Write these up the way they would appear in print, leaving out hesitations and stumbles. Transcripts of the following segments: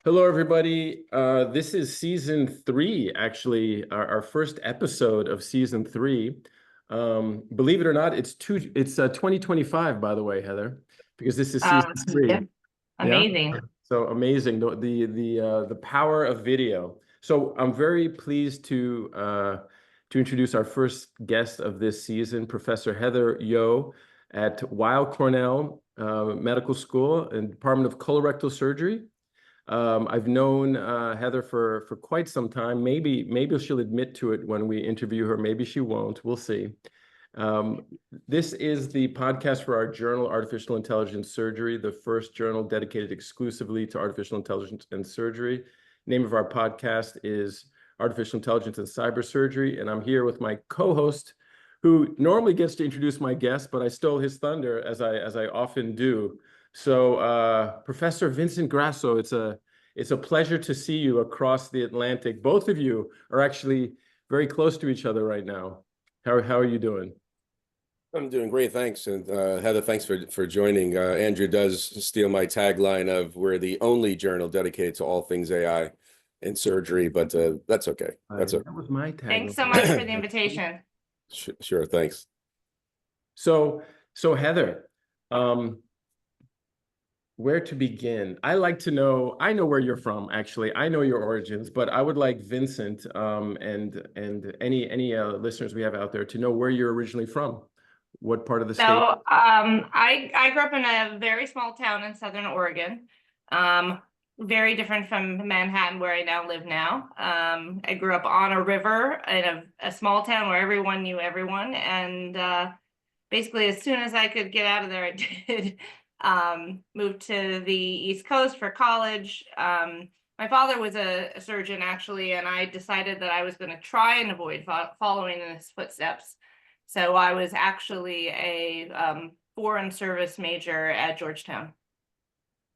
Hello, everybody. This is season three, actually, our first episode of season three. Believe it or not, it's 2025, by the way, Heather, because this is season Yeah, three. Yeah. amazing. So amazing, the power of video. So I'm very pleased to introduce our first guest of this season, Professor Heather Yo at Weill Cornell Medical School and Department of Colorectal Surgery. I've known Heather for quite some time. Maybe she'll admit to it when we interview her. Maybe she won't. We'll see. Um, this is the podcast for our journal, Artificial Intelligence Surgery, the first journal dedicated exclusively to artificial intelligence and surgery. Name of our podcast is Artificial Intelligence and Cybersurgery, and I'm here with my co-host, who normally gets to introduce my guest, but I stole his thunder as I often do. So, Professor Vincent Grasso, it's a pleasure to see you across the Atlantic. Both of you are actually very close to each other right now. How are you doing? I'm doing great, thanks. And Heather, thanks for joining. Andrew does steal my tagline of "We're the only journal dedicated to all things AI and surgery," but that's okay. That was my tagline. Thanks so much for the invitation. Sure, thanks. So Heather, where to begin? I like to know. I know where you're from, actually. I know your origins, but I would like Vincent and any listeners we have out there to know where you're originally from. What part of the state? So I grew up in a very small town in Southern Oregon, very different from Manhattan, where I now live now. I grew up on a river in a small town where everyone knew everyone. And basically, as soon as I could get out of there, I did. Moved to the East Coast for college. My father was a surgeon, actually, and I decided that I was going to try and avoid following in his footsteps. So I was actually a foreign service major at Georgetown.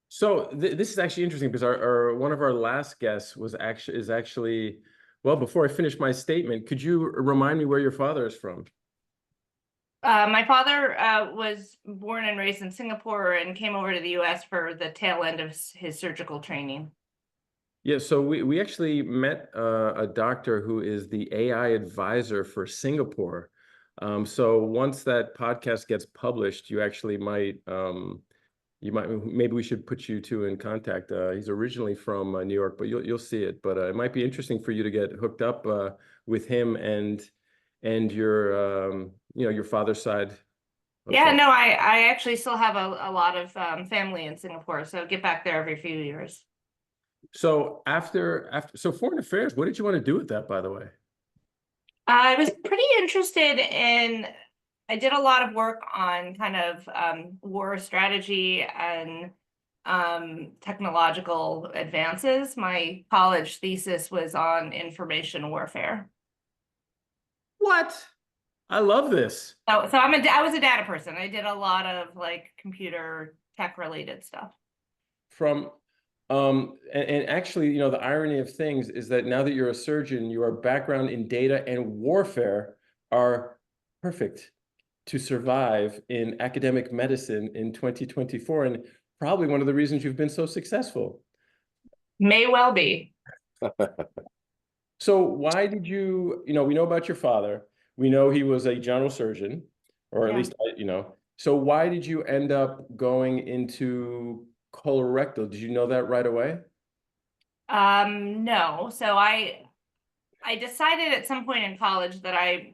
So this is actually interesting because our one of our last guests is actually, well, before I finish my statement, could you remind me where your father is from? My father was born and raised in Singapore and came over to the US for the tail end of his surgical training. Yeah, so we actually met a doctor who is the AI advisor for Singapore. So once that podcast gets published, you actually might, maybe we should put you two in contact. He's originally from New York, but you'll see it. But it might be interesting for you to get hooked up with him and your your father's side. Yeah, no, I actually still have a lot of family in Singapore, so get back there every few years. So so foreign affairs, what did you want to do with that, by the way? I was pretty interested I did a lot of work on kind of war strategy and technological advances. My college thesis was on information warfare. What? I love this. So I was a data person. I did a lot of like computer tech related stuff. And actually, the irony of things is that now that you're a surgeon, your background in data and warfare are perfect to survive in academic medicine in 2024, and probably one of the reasons you've been so successful. May well be. So why did you, we know about your father. We know he was a general surgeon, or at least, so why did you end up going into colorectal? Did you know that right away? No. So I decided at some point in college that I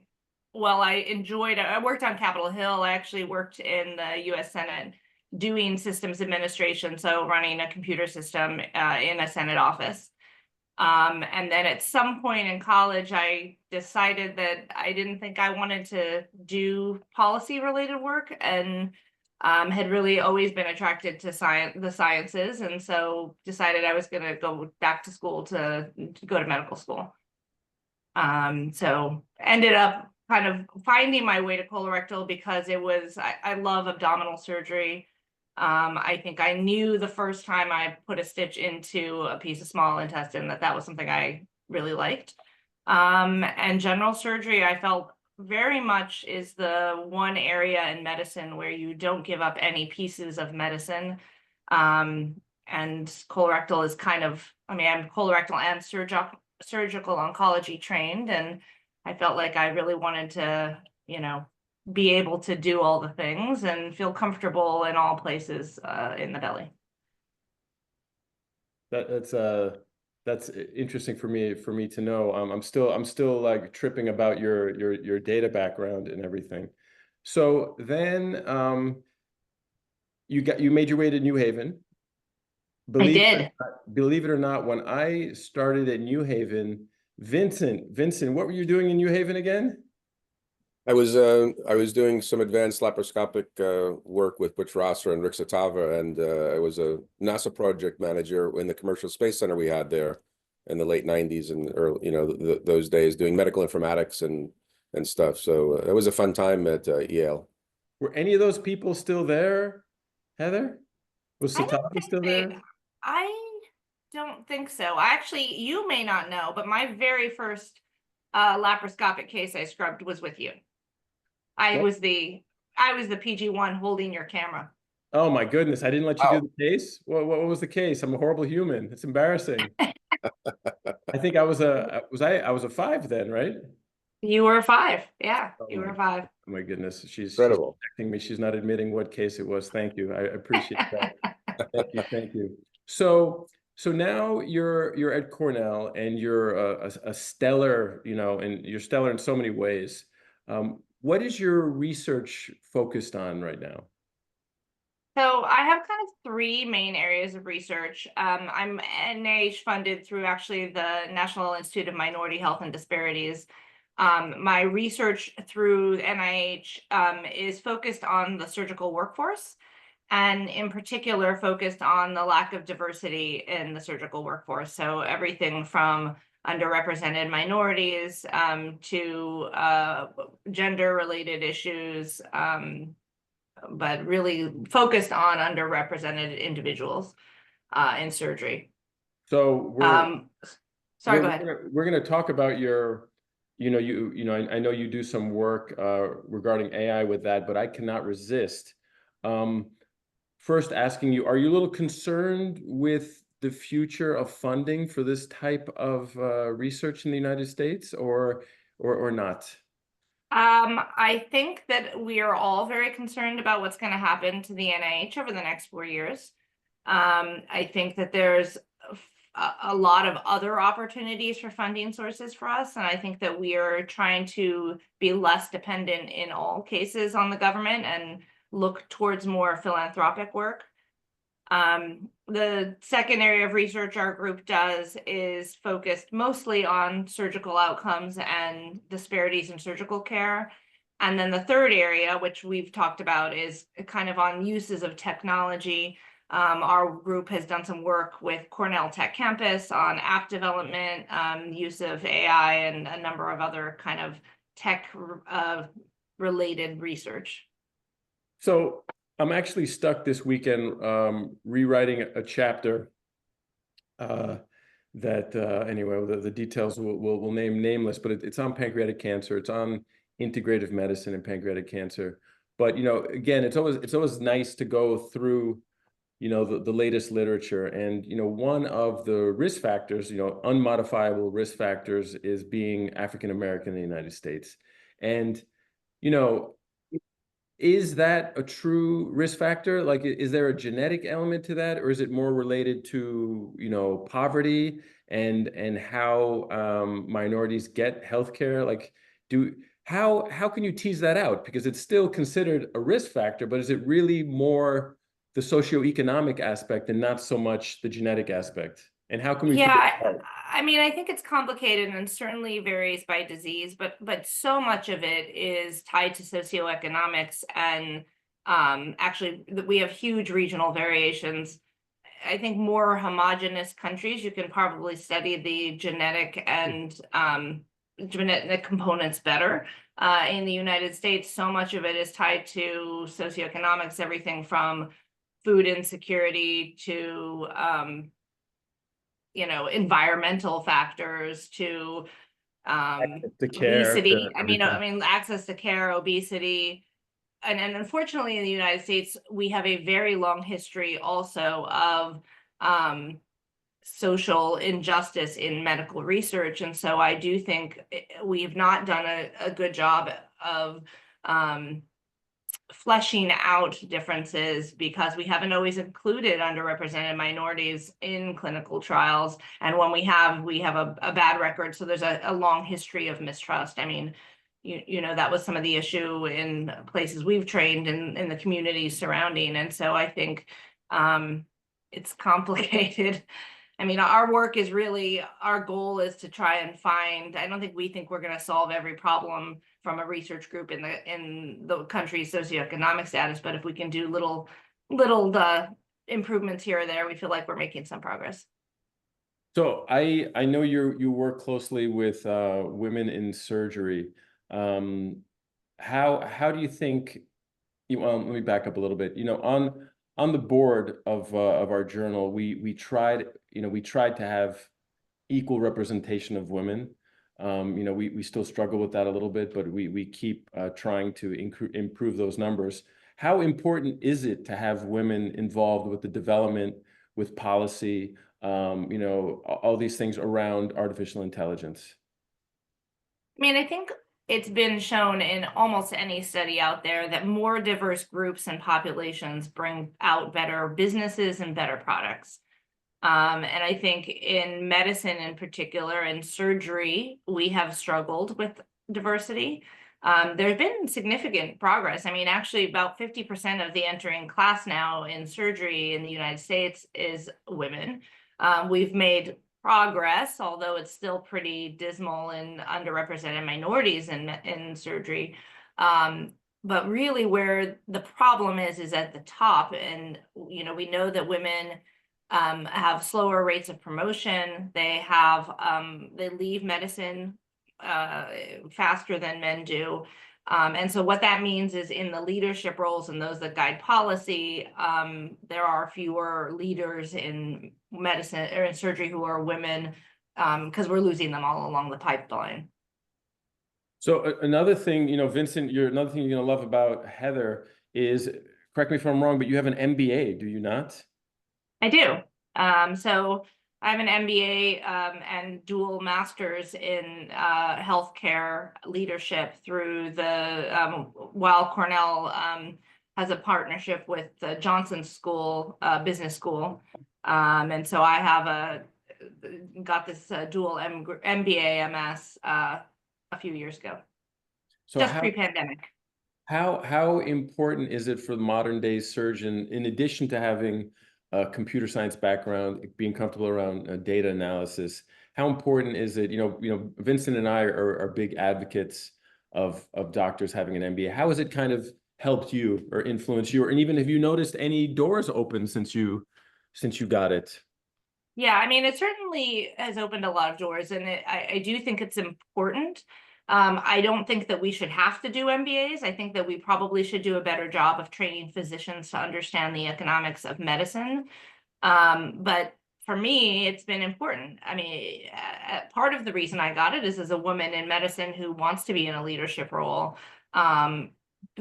worked on Capitol Hill. I actually worked in the US Senate doing systems administration, so running a computer system in a Senate office. And then at some point in college, I decided that I didn't think I wanted to do policy related work, and had really always been attracted to the sciences. And so decided I was going to go back to school to go to medical school. So ended up kind of finding my way to colorectal because I love abdominal surgery. I think I knew the first time I put a stitch into a piece of small intestine that was something I really liked. And general surgery, I felt very much is the one area in medicine where you don't give up any pieces of medicine. and colorectal is kind of, I mean, I'm colorectal and surgical oncology trained, and I felt like I really wanted to, be able to do all the things and feel comfortable in all places in the belly. That's interesting for me to know. I'm still like tripping about your data background and everything. So then you made your way to New Haven. I did. Believe it or not, when I started at New Haven, Vincent, what were you doing in New Haven again? I was doing some advanced laparoscopic work with Butch Rosser and Rick Satava, and I was a NASA project manager in the commercial space center we had there in the late 90s and early, those days, doing medical informatics and stuff. So it was a fun time at Yale. Were any of those people still there, Heather? Was Satava still there? I don't think so. Actually, you may not know, but my very first laparoscopic case I scrubbed was with you. I was the PG-1 holding your camera. Oh my goodness, I didn't let you do the case? What was the case? I'm a horrible human. It's embarrassing. I think I was a 5 then, right? You were a 5. Yeah, you were a 5. Oh my goodness, she's incredible. She's me. She's not admitting what case it was. Thank you. I appreciate that. Thank you. So now you're at Cornell, and you're a stellar, and you're stellar in so many ways. What is your research focused on right now? So I have kind of 3 main areas of research. I'm NIH funded through actually the National Institute of Minority Health and Disparities. My research through NIH is focused on the surgical workforce, and in particular focused on the lack of diversity in the surgical workforce. So everything from underrepresented minorities to gender-related issues, but really focused on underrepresented individuals in surgery. So sorry, go ahead. We're going to talk about your, I know you do some work regarding AI with that, but I cannot resist first asking you, are you a little concerned with the future of funding for this type of research in the United States, or not? I think that we are all very concerned about what's going to happen to the NIH over the next 4 years. I think that there's a lot of other opportunities for funding sources for us, and I think that we are trying to be less dependent in all cases on the government and look towards more philanthropic work. The second area of research our group does is focused mostly on surgical outcomes and disparities in surgical care. And then the third area, which we've talked about, is kind of on uses of technology. Our group has done some work with Cornell Tech Campus on app development, use of AI, and a number of other kind of tech related research. So I'm actually stuck this weekend rewriting a chapter that anyway, the details we'll name nameless, but it's on pancreatic cancer. It's on integrative medicine and pancreatic cancer. But again, it's always nice to go through the latest literature. And one of the risk factors, unmodifiable risk factors, is being African American in the United States. And is that a true risk factor? Like, is there a genetic element to that, or is it more related to, poverty and how minorities get healthcare? Like, how can you tease that out? Because it's still considered a risk factor, but is it really more the socioeconomic aspect and not so much the genetic aspect? And how can we figure it out? I mean, I think it's complicated and certainly varies by disease, but so much of it is tied to socioeconomics, and actually we have huge regional variations. I think more homogeneous countries, you can probably study the genetic and genetic components better. In the United States, so much of it is tied to socioeconomics, everything from food insecurity to environmental factors to obesity. I mean, access to care, obesity, and unfortunately, in the United States, we have a very long history also of social injustice in medical research. And so I do think we've not done a good job of fleshing out differences because we haven't always included underrepresented minorities in clinical trials. And when we have a bad record. So there's a long history of mistrust. I mean, you know, that was some of the issue in places we've trained in the communities surrounding. And so I think it's complicated. I mean, our work is really, our goal is to try and find, I don't think we think we're going to solve every problem from a research group in the country's socioeconomic status, but if we can do little improvements here or there, we feel like we're making some progress. So I know you work closely with women in surgery. How do you think, let me back up a little bit, you know, on the board of our journal, we tried to have equal representation of women. You know, we still struggle with that a little bit, but we keep trying to improve those numbers. How important is it to have women involved with the development, with policy, you know, all these things around artificial intelligence? I mean, I think it's been shown in almost any study out there that more diverse groups and populations bring out better businesses and better products. And I think in medicine in particular, in surgery, we have struggled with diversity. There's been significant progress. I mean, actually about 50% of the entering class now in surgery in the United States is women. We've made progress, although it's still pretty dismal in underrepresented minorities in surgery. But really where the problem is at the top. And, you know, we know that women have slower rates of promotion. They leave medicine faster than men do. And so what that means is in the leadership roles and those that guide policy, there are fewer leaders in medicine or in surgery who are women, because we're losing them all along the pipeline. So another thing, you know, Vincent, another thing you're going to love about Heather is, correct me if I'm wrong, but you have an MBA, do you not? I do. So I have an MBA and dual masters in healthcare leadership through the Weill Cornell has a partnership with the Johnson School, Business School. And so I have got this dual MBA MS a few years ago, so just pre-pandemic. How important is it for the modern day surgeon, in addition to having a computer science background, being comfortable around data analysis, how important is it? You know, Vincent and I are big advocates of doctors having an MBA. How has it kind of helped you or influenced you, or, and even have you noticed any doors open since you got it? Yeah, I mean, it certainly has opened a lot of doors, and I do think it's important. I don't think that we should have to do MBAs. I think that we probably should do a better job of training physicians to understand the economics of medicine. But for me, it's been important. I mean, part of the reason I got it is as a woman in medicine who wants to be in a leadership role.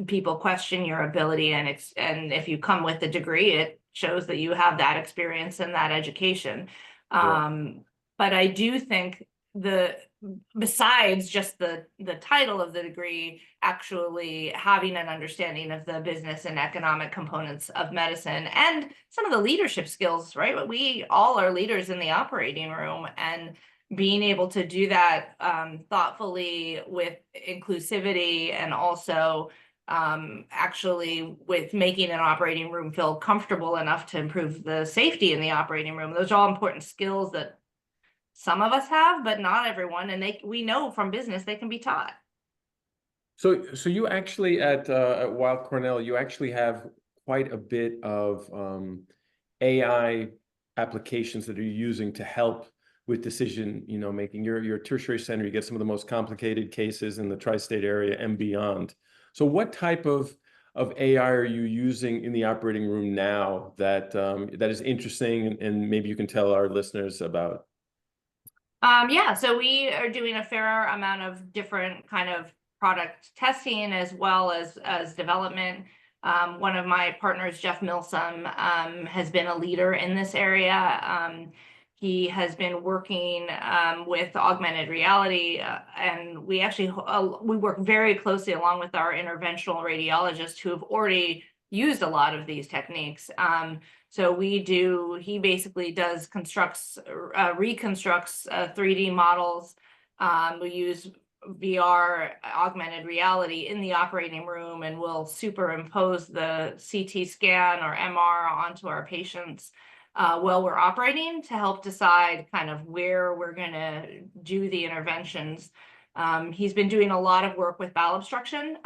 People question your ability, and if you come with a degree, it shows that you have that experience and that education. But I do think besides just the title of the degree, actually having an understanding of the business and economic components of medicine and some of the leadership skills, right? We all are leaders in the operating room, and being able to do that thoughtfully with inclusivity, and also actually with making an operating room feel comfortable enough to improve the safety in the operating room. Those are all important skills that some of us have, but not everyone. And we know from business they can be taught. So you actually at Weill Cornell, you actually have quite a bit of AI applications that you're using to help with decision, making. Your tertiary center, you get some of the most complicated cases in the tri-state area and beyond. So what type of AI are you using in the operating room now that is interesting, and maybe you can tell our listeners about? Yeah, so we are doing a fair amount of different kind of product testing as well as development. One of my partners, Jeff Milsom, has been a leader in this area. He has been working with augmented reality, and we actually we work very closely along with our interventional radiologists who have already used a lot of these techniques. So he basically does reconstructs 3D models. We use VR, augmented reality in the operating room, and we'll superimpose the CT scan or MR onto our patients while we're operating to help decide kind of where we're going to do the interventions. He's been doing a lot of work with bowel obstruction,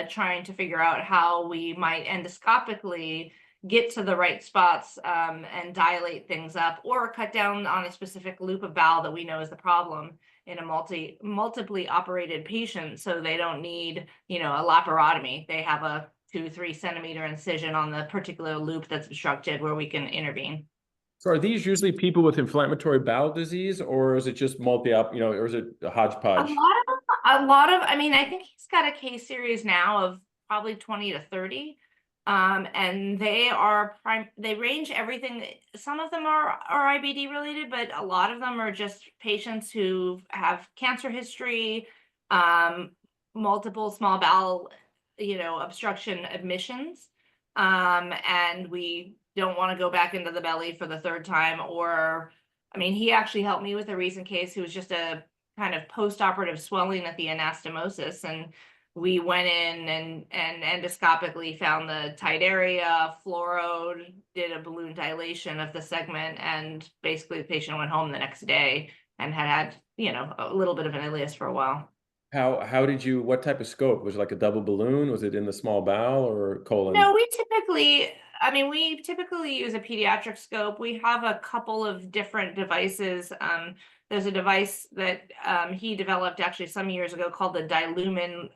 trying to figure out how we might endoscopically get to the right spots and dilate things up, or cut down on a specific loop of bowel that we know is the problem in a multiply operated patient, so they don't need, a laparotomy. They have a 2-3 centimeter incision on the particular loop that's obstructed where we can intervene. So are these usually people with inflammatory bowel disease, or is it just or is it a hodgepodge? I mean, I think he's got a case series now of probably 20 to 30. And they range everything. Some of them are IBD related, but a lot of them are just patients who have cancer history, multiple small bowel, obstruction admissions. And we don't want to go back into the belly for the third time. He actually helped me with a recent case who was just a kind of post-operative swelling at the anastomosis, and we went in and endoscopically found the tight area, fluoroed, did a balloon dilation of the segment, and basically the patient went home the next day and had a little bit of an ileus for a while. What type of scope? Was it like a double balloon? Was it in the small bowel or colon? No, we typically use a pediatric scope. We have a couple of different devices. There's a device that he developed actually some years ago called the Dilumin,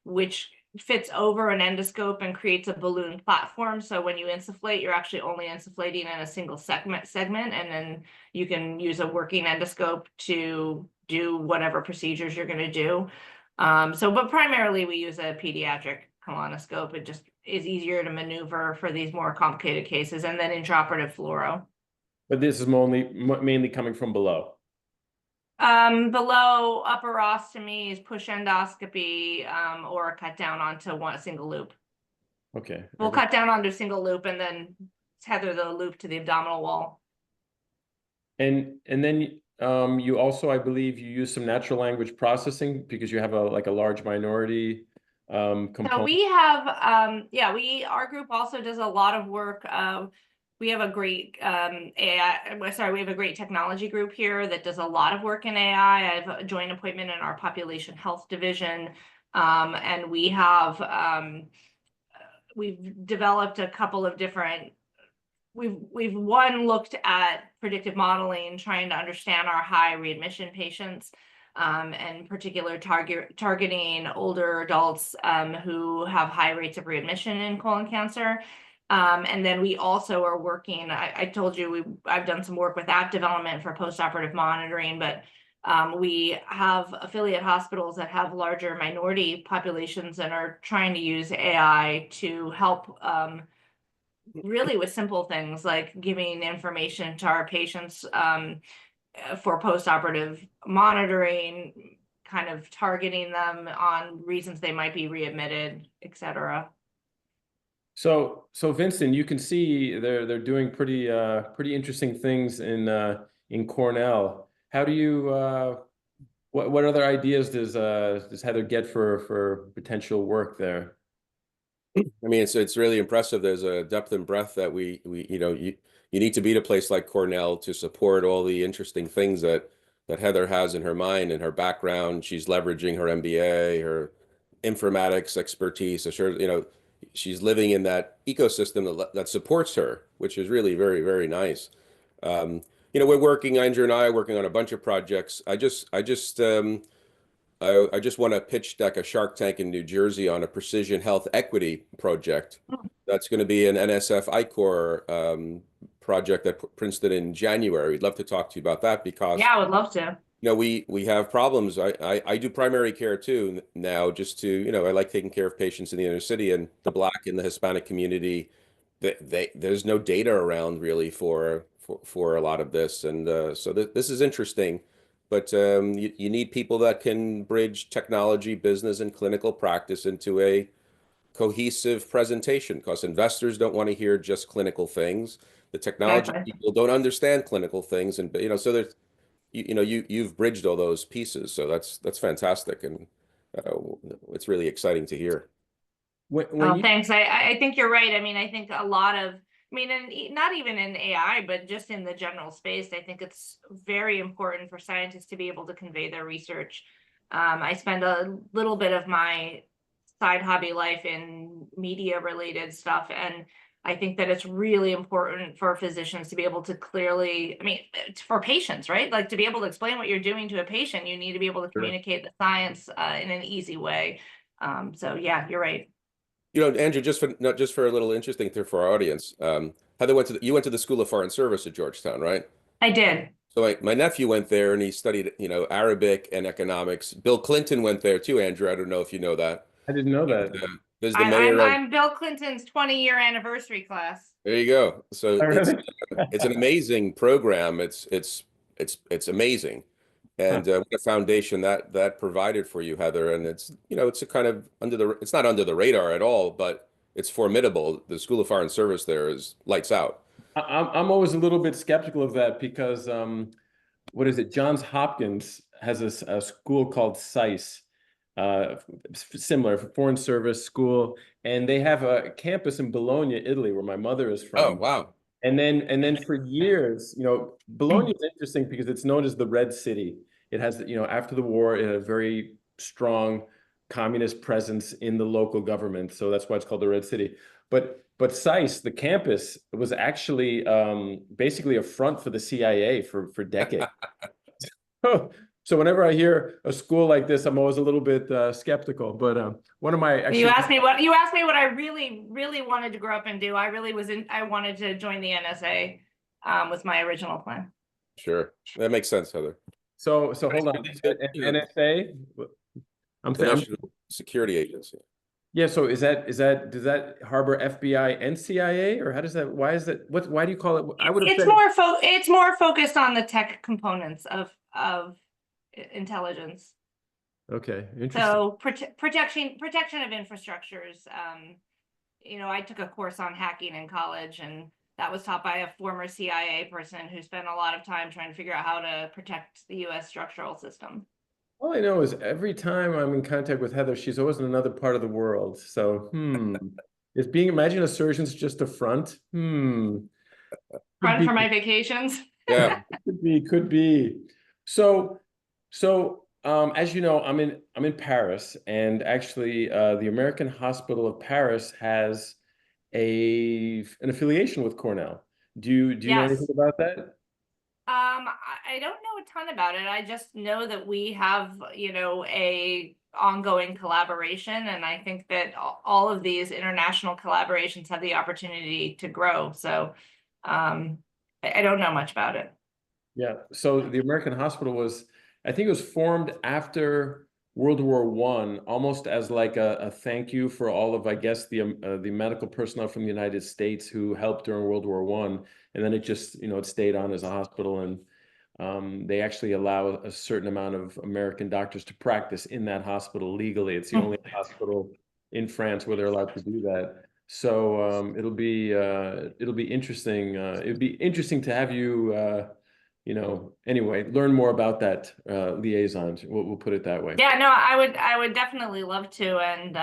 which fits over an endoscope and creates a balloon platform. So when you insufflate, you're actually only insufflating in a single segment, and then you can use a working endoscope to do whatever procedures you're going to do. But primarily we use a pediatric colonoscope. It just is easier to maneuver for these more complicated cases, and then intraoperative fluoro. But this is mainly coming from below. Below upper ostomies, push endoscopy, or cut down onto a single loop. Okay. We'll cut down onto a single loop and then tether the loop to the abdominal wall. And then you also, I believe, you use some natural language processing because you have a large minority component. So we have, our group also does a lot of work. We have a great we have a great technology group here that does a lot of work in AI. I have a joint appointment in our population health division. And we have, we've developed a couple of different, we've looked at predictive modeling, trying to understand our high readmission patients, and particular targeting older adults who have high rates of readmission in colon cancer. And then we also are working, I told you, I've done some work with app development for postoperative monitoring, but we have affiliate hospitals that have larger minority populations and are trying to use AI to help really with simple things like giving information to our patients for postoperative monitoring, kind of targeting them on reasons they might be readmitted, et cetera. So Vincent, you can see they're doing pretty interesting things in Cornell. How do you what other ideas does Heather get for potential work there? I mean, it's really impressive. There's a depth and breadth that you need to be at a place like Cornell to support all the interesting things that Heather has in her mind and her background. She's leveraging her MBA, her informatics expertise. So sure, she's living in that ecosystem that supports her, which is really very, very nice. We're working, Andrew and I are working on a bunch of projects. I just want to pitch like a Shark Tank in New Jersey on a precision health equity project. That's going to be an NSF ICOR project at Princeton in January. We'd love to talk to you about that because I would love to. We have problems. I do primary care too now, just to, I like taking care of patients in the inner city, and the Black and the Hispanic community. There's no data around really for a lot of this, and so this is interesting. But you need people that can bridge technology, business, and clinical practice into a cohesive presentation, because investors don't want to hear just clinical things. The technology Exactly. people don't understand clinical things, and so there's you've bridged all those pieces, so that's fantastic, and uh, it's really exciting to hear. When Oh, you thanks. I think you're right. I mean, I think a lot of, I mean, and not even in AI, but just in the general space, I think it's very important for scientists to be able to convey their research. I spend a little bit of my side hobby life in media related stuff, and I think that it's really important for physicians to be able to clearly, I mean, for patients, right? Like to be able to explain what you're doing to a patient, you need to be able to Sure. communicate the science in an easy way. So yeah, you're right. Andrew, just for a little interesting thing for our audience, Heather you went to the School of Foreign Service at Georgetown, right? I did. So my nephew went there and he studied, Arabic and economics. Bill Clinton went there too, Andrew. I don't know if you know that. I didn't know And, that. there's the I'm mayor I'm of, I'm Bill Clinton's 20-year anniversary class. there you go. So Oh, really? it's an amazing program. It's amazing. Huh. And what a foundation that provided for you, Heather. And it's a kind of it's not under the radar at all, but it's formidable. The School of Foreign Service there is lights out. I'm always a little bit skeptical of that because what is it? Johns Hopkins has a school called SICE, uh, similar foreign service school, and they have a campus in Bologna, Italy, where my mother is Oh, from. wow. And then for years, Bologna is interesting because it's known as the Red City. It has, after the war, it had a very strong communist presence in the local government. So that's why it's called the Red City. But SICE, the campus, was actually basically a front for the CIA for decades. So whenever I hear a school like this, I'm always a little bit skeptical. But one of my You actually, asked me what I really, really wanted to grow up and do. I wanted to join the NSA, was my original plan. Sure. That makes sense, Heather. so hold on, NSA. The National Security Agency. Yeah. So does that harbor FBI and CIA, or how does that? Why is that? Why do you call it? I would have said It's more focused on the tech components of intelligence. okay, interesting. So protection of infrastructures. I took a course on hacking in college, and that was taught by a former CIA person who spent a lot of time trying to figure out how to protect the U.S. structural system. All I know is every time I'm in contact with Heather, she's always in another part of the world. So, imagine a surgeon's just a front? Could Front be, for my vacations. Yeah. could be. So, as you know, I'm in Paris, and actually, the American Hospital of Paris has an affiliation with Cornell. Do you know Yes. anything about that? I don't know a ton about it. I just know that we have, a ongoing collaboration, and I think that all of these international collaborations have the opportunity to grow. So, I don't know much about it. Yeah. So the American Hospital I think it was formed after World War I, almost as like a thank you for all of, I guess, the medical personnel from the United States who helped during World War I. And then it just, it stayed on as a hospital. And they actually allow a certain amount of American doctors to practice in that hospital legally. It's the only hospital in France where they're allowed to do that. So it'll be interesting. It'd be interesting to have you anyway, learn more about that liaison. We'll put it that way. Yeah, no, I would definitely love to. And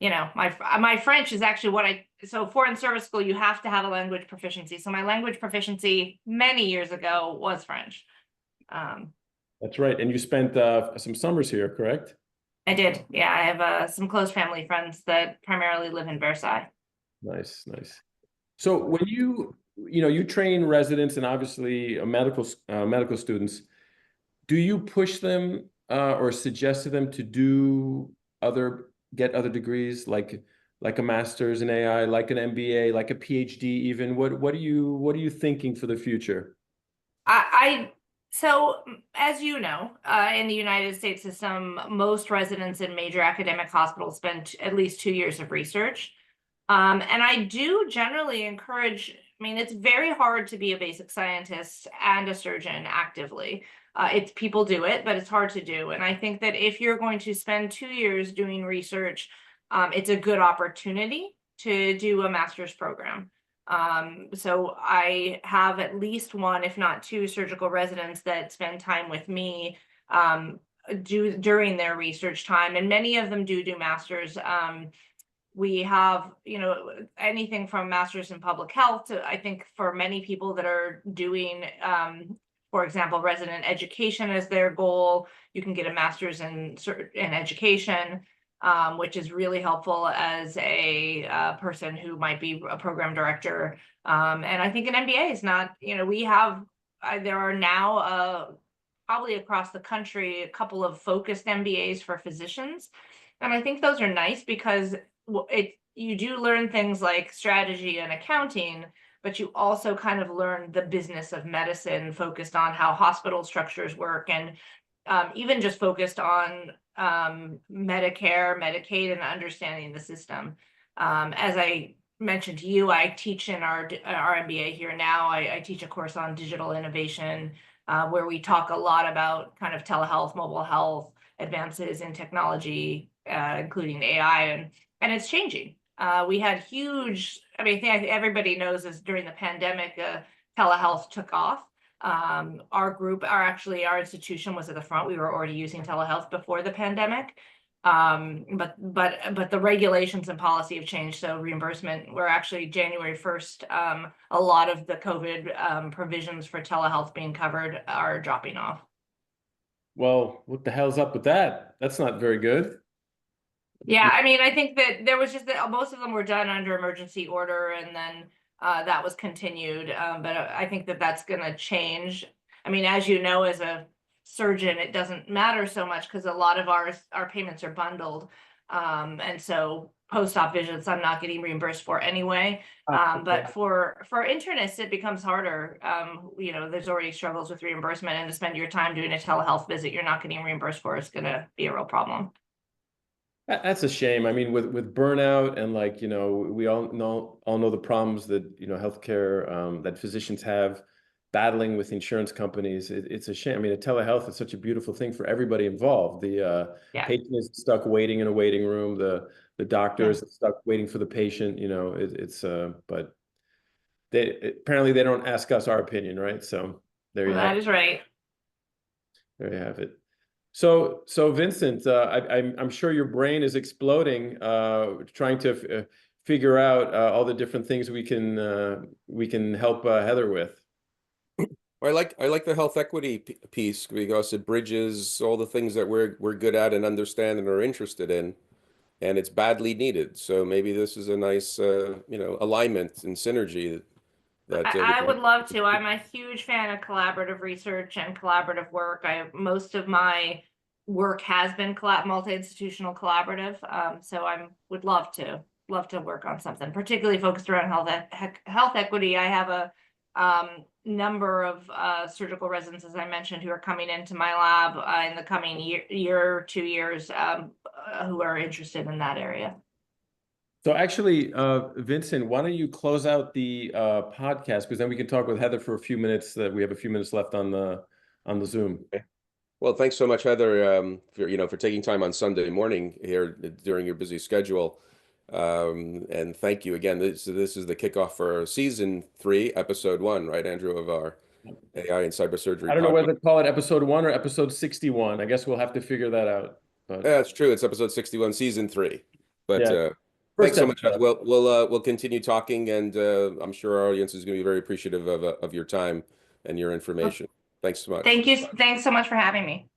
my French is actually so foreign service school, you have to have a language proficiency. So my language proficiency many years ago was French. That's right. And you spent some summers here, correct? I did. Yeah, I have some close family friends that primarily live in Versailles. Nice. So when you train residents and obviously medical students, do you push them or suggest to them to get other degrees like a master's in AI, like an MBA, like a PhD even? What are you thinking for the future? So, as you know, in the United States system, most residents in major academic hospitals spend at least 2 years of research. And I do generally encourage, I mean, it's very hard to be a basic scientist and a surgeon actively. It's people do it, but it's hard to do. And I think that if you're going to spend 2 years doing research, it's a good opportunity to do a master's program. So I have at least one, if not two, surgical residents that spend time with me during their research time, and many of them do masters. We have, anything from masters in public health to, I think, for many people that are doing, for example, resident education as their goal, you can get a master's in education. Which is really helpful as a person who might be a program director. And I think an MBA is not, there are now probably across the country a couple of focused MBAs for physicians. And I think those are nice because you do learn things like strategy and accounting, but you also kind of learn the business of medicine focused on how hospital structures work, and even just focused on Medicare, Medicaid, and understanding the system. As I mentioned to you, I teach in our MBA here now. I teach a course on digital innovation where we talk a lot about kind of telehealth, mobile health, advances in technology, including AI, and it's changing. We had huge, I think everybody knows this, during the pandemic, telehealth took off. Our institution was at the front. We were already using telehealth before the pandemic. But the regulations and policy have changed. So reimbursement, we're actually January 1st, a lot of the COVID provisions for telehealth being covered are dropping off. Well, what the hell's up with that? That's not very good. Yeah, I think that there was just that most of them were done under emergency order, and then that was continued. But I think that that's going to change. As you know, as a surgeon, it doesn't matter so much because a lot of our payments are bundled. And so post-op visits, I'm not getting reimbursed for anyway. But for internists, it becomes harder. There's already struggles with reimbursement, and to spend your time doing a telehealth visit you're not getting reimbursed for, it's going to be a real problem. That's a shame. With burnout and we all know the problems that healthcare that physicians have battling with insurance companies. It's a shame. A telehealth is such a beautiful thing for everybody involved. The patient is stuck waiting in a waiting room. The doctor is stuck waiting for the patient. But apparently they don't ask us our opinion, right? So there you have it. That is right. There you have it. So Vincent, I'm sure your brain is exploding, trying to figure out all the different things we can help Heather with. Well, I like the health equity piece because it bridges all the things that we're good at and understand and are interested in, and it's badly needed. So maybe this is a nice alignment and synergy. I would love to. I'm a huge fan of collaborative research and collaborative work. Most of my work has been multi-institutional collaborative. So I would love to work on something particularly focused around health equity. I have a number of surgical residents, as I mentioned, who are coming into my lab in the coming year 2 years who are interested in that area. So actually, Vincent, why don't you close out the podcast, because then we can talk with Heather for a few minutes. That we have a few minutes left on the Zoom. Okay. Well, thanks so much, Heather, for taking time on Sunday morning here during your busy schedule. And thank you again. This is the kickoff for season 3, episode 1, right, Andrew, of our AI and Cybersurgery. I don't know whether to call it episode 1 or episode 61. I guess we'll have to figure that out. But yeah, it's true. It's episode 61, season 3. But yeah. Thanks so much. We'll continue talking, and I'm sure our audience is going to be very appreciative of your time and your information. Thanks so much. Thank you. Thanks so much for having me.